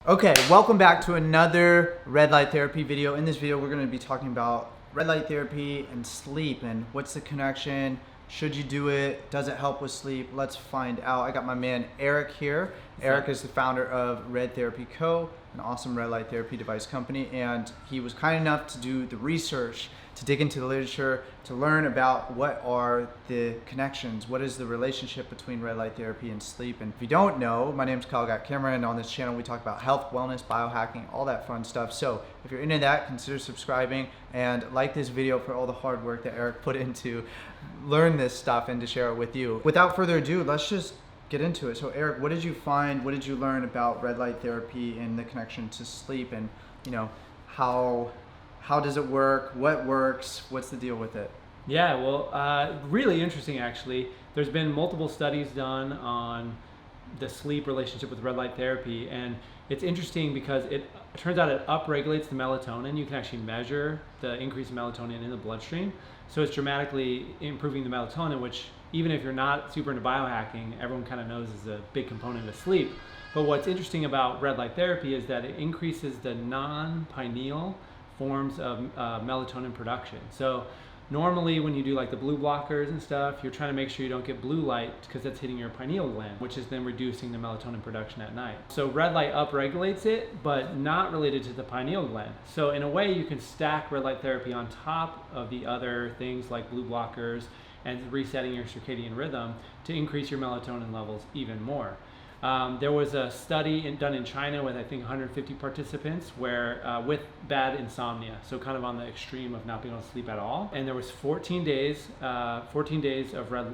Okay, welcome back to another red light therapy video. In this video, we're going to be talking about red light therapy and sleep and what's the connection. Should you do it? Does it help with sleep? Let's find out. I got my man Eric here. Eric is the founder of Red Therapy Co., an awesome red light therapy device company, and he was kind enough to do the research, to dig into the literature, to learn about what are the connections, what is the relationship between red light therapy and sleep. And if you don't know, my name is Kyle Cameron, and on this channel we talk about health, wellness, biohacking, all that fun stuff. So if you're into that, consider subscribing and like this video for all the hard work that Eric put into learn this stuff and to share it with you. Without further ado, let's just get into it. So Eric, what did you find, what did you learn about red light therapy and the connection to sleep, and how does it work, what works, what's the deal with it? Yeah, well, really interesting actually. There's been multiple studies done on the sleep relationship with red light therapy, and it's interesting because it turns out it upregulates the melatonin. You can actually measure the increase in melatonin in the bloodstream. So it's dramatically improving the melatonin, which even if you're not super into biohacking, everyone kind of knows is a big component of sleep. But what's interesting about red light therapy is that it increases the non-pineal forms of melatonin production. So normally when you do like the blue blockers and stuff, you're trying to make sure you don't get blue light because that's hitting your pineal gland, which is then reducing the melatonin production at night. So red light upregulates it, but not related to the pineal gland. So in a way you can stack red light therapy on top of the other things like blue blockers and resetting your circadian rhythm to increase your melatonin levels even more. There was a study done in China with I think 150 participants where with bad insomnia, so kind of on the extreme of not being able to sleep at all. And there was 14 days of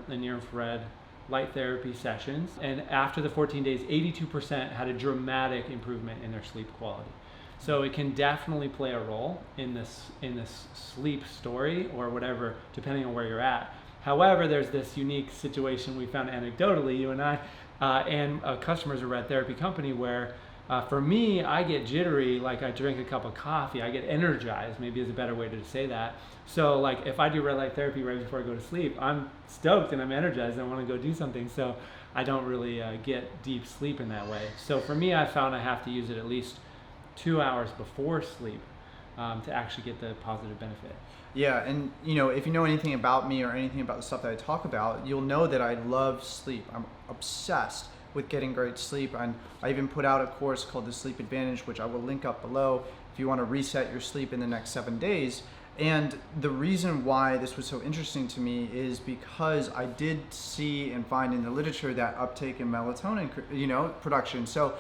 near infrared light therapy sessions. And after the 14 days, 82% had a dramatic improvement in their sleep quality. So it can definitely play a role in this sleep story or whatever, depending on where you're at. However, there's this unique situation we found anecdotally, you and I, and customers of Red Therapy Company, where for me, I get jittery, like I drink a cup of coffee, I get energized, maybe is a better way to say that. So like if I do red light therapy right before I go to sleep, I'm stoked and I'm energized and I want to go do something. So I don't really get deep sleep in that way. So for me, I found I have to use it at least 2 hours before sleep to actually get the positive benefit. Yeah, and if you know anything about me or anything about the stuff that I talk about, you'll know that I love sleep. I'm obsessed with getting great sleep, and I even put out a course called The Sleep Advantage, which I will link up below if you want to reset your sleep in the next 7 days. And the reason why this was so interesting to me is because I did see and find in the literature that uptake in melatonin, production. So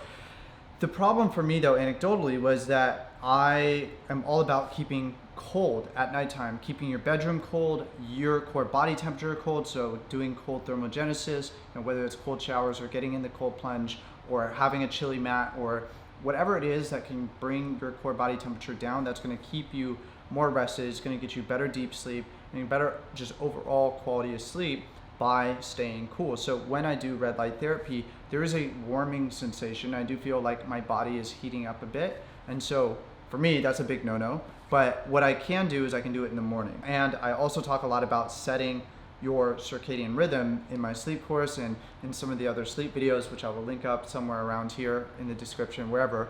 the problem for me, though, anecdotally, was that I am all about keeping cold at nighttime, keeping your bedroom cold, your core body temperature cold, so doing cold thermogenesis, whether it's cold showers or getting in the cold plunge or having a chilly mat or whatever it is that can bring your core body temperature down, that's going to keep you more rested, it's going to get you better deep sleep and better just overall quality of sleep by staying cool. So when I do red light therapy, there is a warming sensation. I do feel like my body is heating up a bit. And so for me, that's a big no-no. But what I can do is I can do it in the morning. And I also talk a lot about setting your circadian rhythm in my sleep course and in some of the other sleep videos, which I will link up somewhere around here in the description, wherever.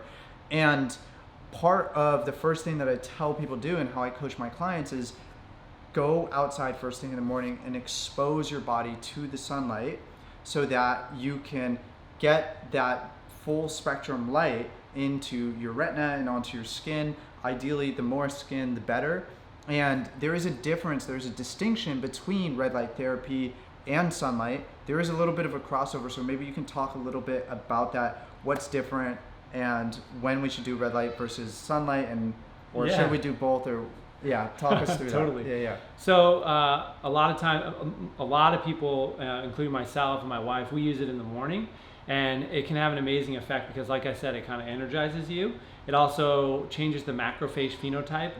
And part of the first thing that I tell people do and how I coach my clients is go outside first thing in the morning and expose your body to the sunlight so that you can get that full spectrum light into your retina and onto your skin. Ideally, the more skin, the better. And there is a difference, there's a distinction between red light therapy and sunlight. There is a little bit of a crossover, so maybe you can talk a little bit about that, what's different and when we should do red light versus sunlight, and or should we do both, or talk us through Totally. that. Yeah. So a lot of people, including myself and my wife, we use it in the morning, and it can have an amazing effect because, like I said, it kind of energizes you. It also changes the macrophage phenotype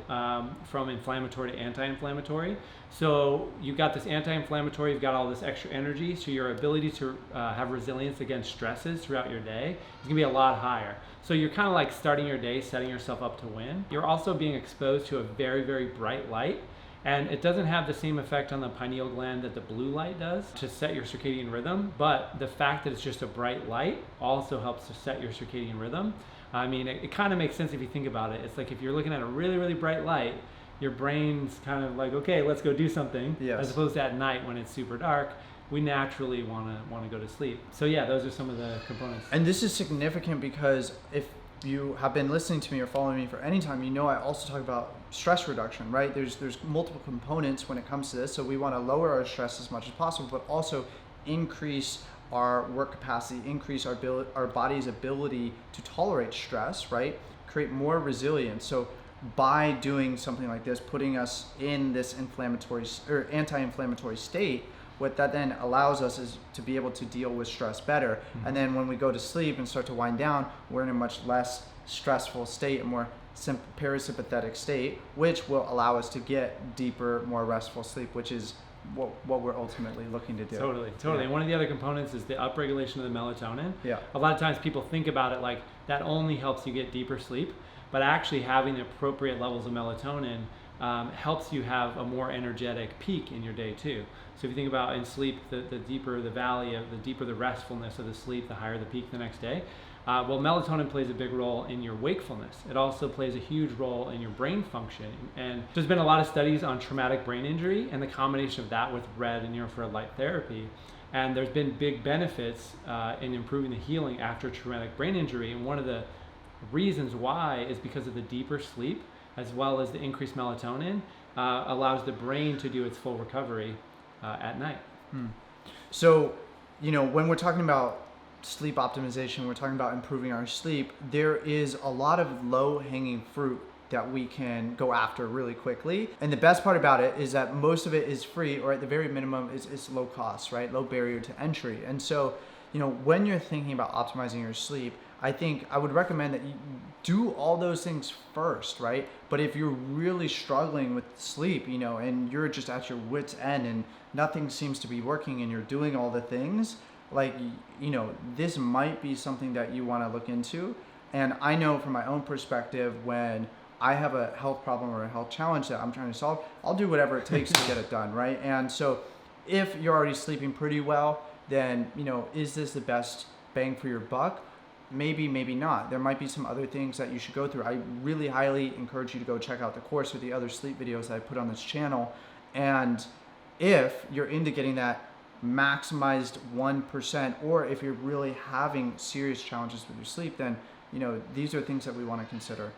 from inflammatory to anti-inflammatory. So you've got this anti-inflammatory, you've got all this extra energy, so your ability to have resilience against stresses throughout your day is gonna be a lot higher. So you're kind of like starting your day, setting yourself up to win. You're also being exposed to a very, very bright light, and it doesn't have the same effect on the pineal gland that the blue light does to set your circadian rhythm, but the fact that it's just a bright light also helps to set your circadian rhythm. I mean, it kind of makes sense if you think about it. It's like if you're looking at a really, really bright light, your brain's kind of like, okay, let's go do something. Yes. As opposed to at night when it's super dark, we naturally want to go to sleep. So yeah, those are some of the components. And this is significant because if you have been listening to me or following me for any time, you know I also talk about stress reduction, right? There's multiple components when it comes to this. So we want to lower our stress as much as possible, but also increase our work capacity, increase our body's ability to tolerate stress, right? Create more resilience. So by doing something like this, putting us in this inflammatory or anti-inflammatory state, what that then allows us is to be able to deal with stress better. Mm-hmm. And then when we go to sleep and start to wind down, we're in a much less stressful state, a more parasympathetic state, which will allow us to get deeper, more restful sleep, which is what we're ultimately looking to do. Totally. Yeah. And one of the other components is the upregulation of the melatonin. Yeah. A lot of times people think about it like that only helps you get deeper sleep, but actually having the appropriate levels of melatonin helps you have a more energetic peak in your day too. So if you think about in sleep, the deeper the valley, the deeper the restfulness of the sleep, the higher the peak the next day. Well, melatonin plays a big role in your wakefulness. It also plays a huge role in your brain function. And there's been a lot of studies on traumatic brain injury and the combination of that with red and near-infrared light therapy. And there's been big benefits in improving the healing after traumatic brain injury. And one of the reasons why is because of the deeper sleep, as well as the increased melatonin, allows the brain to do its full recovery at night. So, when we're talking about sleep optimization, we're talking about improving our sleep, there is a lot of low-hanging fruit that we can go after really quickly. And the best part about it is that most of it is free, or at the very minimum, it's low cost, right? Low barrier to entry. And so, when you're thinking about optimizing your sleep, I think I would recommend that you do all those things first, right? But if you're really struggling with sleep, and you're just at your wit's end and nothing seems to be working and you're doing all the things, this might be something that you want to look into. And I know from my own perspective, when I have a health problem or a health challenge that I'm trying to solve, I'll do whatever it takes to get it done, right? And so if you're already sleeping pretty well, then, is this the best bang for your buck? Maybe, maybe not. There might be some other things that you should go through. I really highly encourage you to go check out the course or the other sleep videos that I put on this channel. And if you're into getting that maximized 1%, or if you're really having serious challenges with your sleep, then, these are things that we want to consider.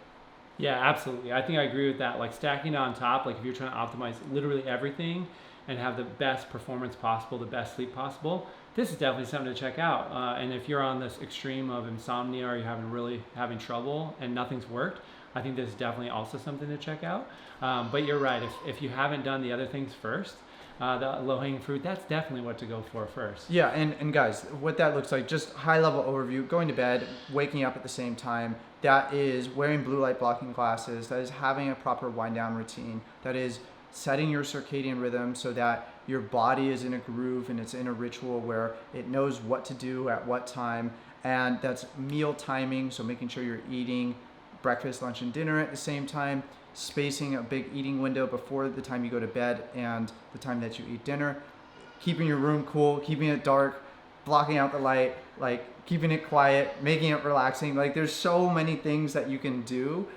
Yeah, absolutely. I think I agree with that. Like stacking it on top, like if you're trying to optimize literally everything and have the best performance possible, the best sleep possible, this is definitely something to check out. And if you're on this extreme of insomnia or you're really having trouble and nothing's worked, I think this is definitely also something to check out. But you're right. If you haven't done the other things first, the low-hanging fruit, that's definitely what to go for first. Yeah, and guys, what that looks like, just high-level overview: going to bed, waking up at the same time. That is wearing blue light blocking glasses. That is having a proper wind-down routine. That is setting your circadian rhythm so that your body is in a groove and it's in a ritual where it knows what to do at what time. And that's meal timing, so making sure you're eating breakfast, lunch, and dinner at the same time, spacing a big eating window before the time you go to bed and the time that you eat dinner, keeping your room cool, keeping it dark, blocking out the light, keeping it quiet, making it relaxing. There's so many things that you can do,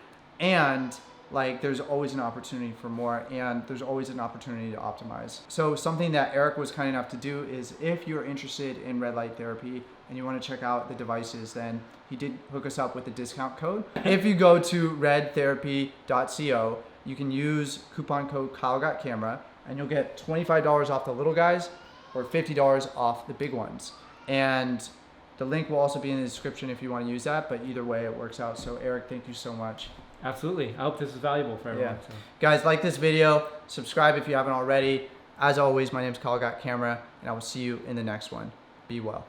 and there's always an opportunity for more, and there's always an opportunity to optimize. So something that Eric was kind enough to do is, if you're interested in red light therapy and you want to check out the devices, then he did hook us up with a discount code. If you go to redtherapy.co, you can use coupon code KyleGotCamera, and you'll get $25 off the little guys or $50 off the big ones. And the link will also be in the description if you want to use that, but either way it works out. So Eric, thank you so much. Absolutely. I hope this is valuable for everyone. Yeah. Guys, like this video, subscribe if you haven't already. As always, my name is KyleGotCamera, and I will see you in the next one. Be well.